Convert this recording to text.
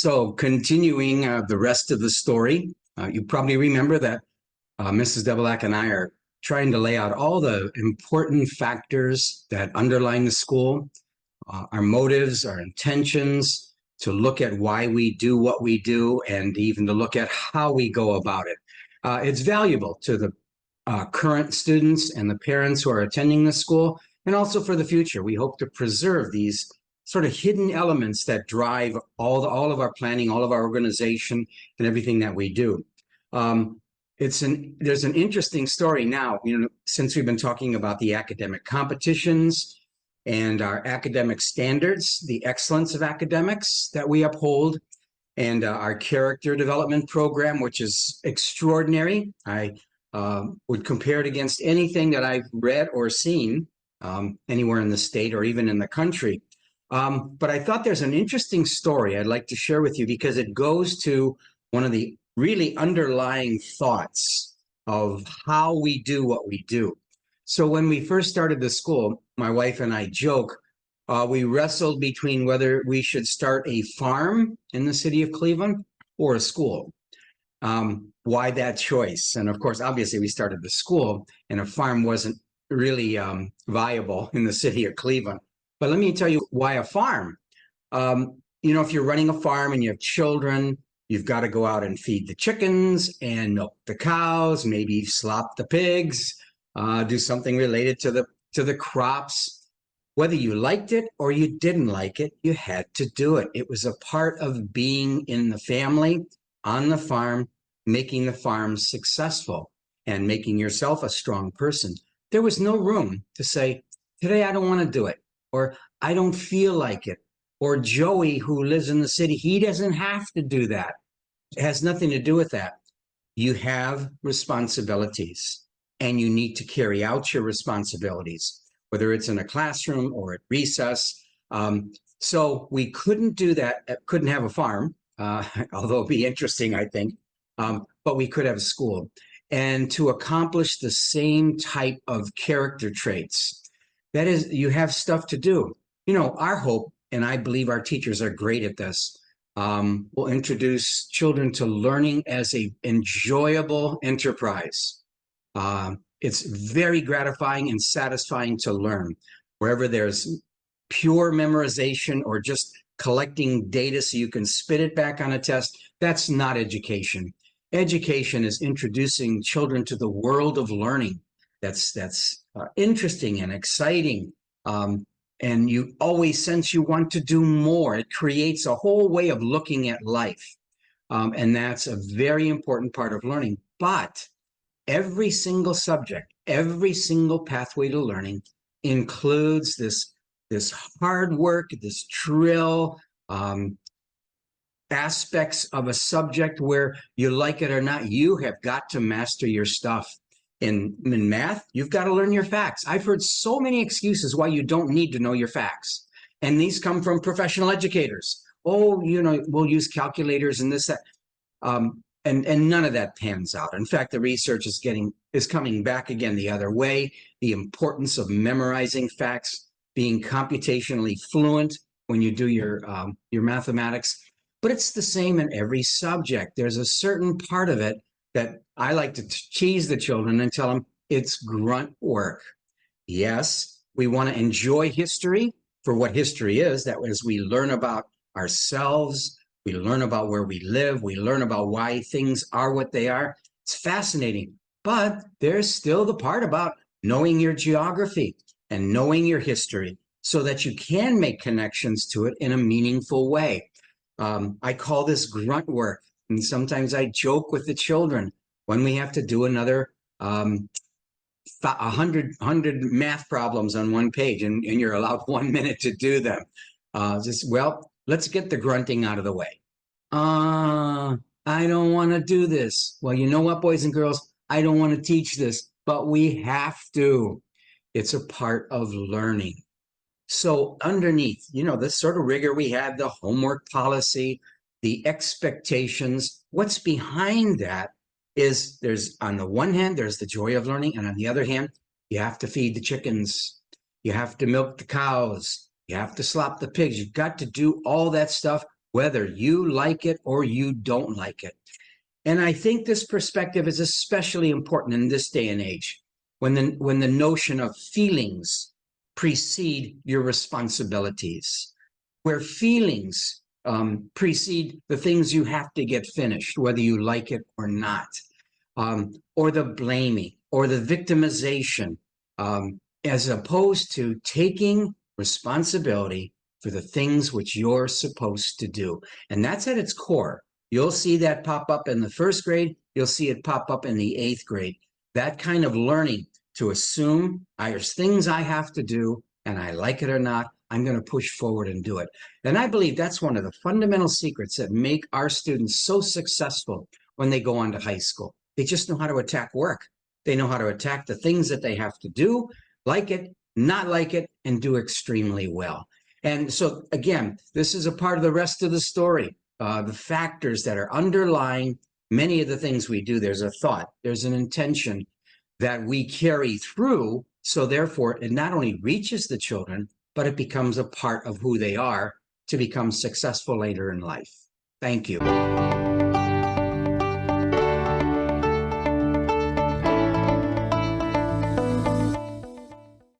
So continuing the rest of the story, you probably remember that Mrs. Debelak and I are trying to lay out all the important factors that underline the school, our motives, our intentions, to look at why we do what we do, and even to look at how we go about it. It's valuable to the current students and the parents who are attending the school, and also for the future. We hope to preserve these sort of hidden elements that drive all of our planning, all of our organization, and everything that we do. There's an interesting story now, since we've been talking about the academic competitions and our academic standards, the excellence of academics that we uphold, and our character development program, which is extraordinary. I would compare it against anything that I've read or seen anywhere in the state or even in the country. But I thought there's an interesting story I'd like to share with you, because it goes to one of the really underlying thoughts of how we do what we do. So when we first started the school, my wife and I joke, we wrestled between whether we should start a farm in the city of Cleveland or a school. Why that choice? And of course, obviously, we started the school, and a farm wasn't really viable in the city of Cleveland. But let me tell you why a farm. If you're running a farm and you have children, you've got to go out and feed the chickens and milk the cows, maybe slop the pigs, do something related to the crops. Whether you liked it or you didn't like it, you had to do it. It was a part of being in the family, on the farm, making the farm successful and making yourself a strong person. There was no room to say, today I don't want to do it, or I don't feel like it, or Joey, who lives in the city, he doesn't have to do that. It has nothing to do with that. You have responsibilities, and you need to carry out your responsibilities, whether it's in a classroom or at recess. So we couldn't do that, couldn't have a farm, although it'd be interesting, I think, but we could have a school. And to accomplish the same type of character traits, that is, you have stuff to do. Our hope, and I believe our teachers are great at this, will introduce children to learning as an enjoyable enterprise. It's very gratifying and satisfying to learn. Wherever there's pure memorization or just collecting data so you can spit it back on a test, that's not education. Education is introducing children to the world of learning. That's interesting and exciting. And you always sense you want to do more. It creates a whole way of looking at life. And that's a very important part of learning. But every single subject, every single pathway to learning includes this hard work, this drill, aspects of a subject where you like it or not, you have got to master your stuff. In math, you've got to learn your facts. I've heard so many excuses why you don't need to know your facts. And these come from professional educators. Oh, we'll use calculators and this, that. And none of that pans out. In fact, the research is coming back again the other way. The importance of memorizing facts, being computationally fluent when you do your mathematics. But it's the same in every subject. There's a certain part of it that I like to tease the children and tell them it's grunt work. Yes, we want to enjoy history for what history is. That is, we learn about ourselves, we learn about where we live, we learn about why things are what they are. It's fascinating. But there's still the part about knowing your geography and knowing your history so that you can make connections to it in a meaningful way. I call this grunt work. And sometimes I joke with the children when we have to do another 100 math problems on one page, and you're allowed 1 minute to do them. Let's get the grunting out of the way. I don't want to do this. Well, you know what, boys and girls? I don't want to teach this, but we have to. It's a part of learning. So underneath, this sort of rigor we have, the homework policy, the expectations, what's behind that is on the one hand, there's the joy of learning. And on the other hand, you have to feed the chickens. You have to milk the cows. You have to slop the pigs. You've got to do all that stuff whether you like it or you don't like it. And I think this perspective is especially important in this day and age, when the notion of feelings precede your responsibilities, where feelings precede the things you have to get finished, whether you like it or not, or the blaming or the victimization, as opposed to taking responsibility for the things which you're supposed to do. And that's at its core. You'll see that pop up in the first grade. You'll see it pop up in the eighth grade. That kind of learning to assume there's things I have to do, and I like it or not, I'm going to push forward and do it. And I believe that's one of the fundamental secrets that make our students so successful when they go on to high school. They just know how to attack work. They know how to attack the things that they have to do, like it, not like it, and do extremely well. And so, again, this is a part of the rest of the story. The factors that are underlying many of the things we do. There's a thought, there's an intention that we carry through. So therefore, it not only reaches the children, but it becomes a part of who they are to become successful later in life. Thank you.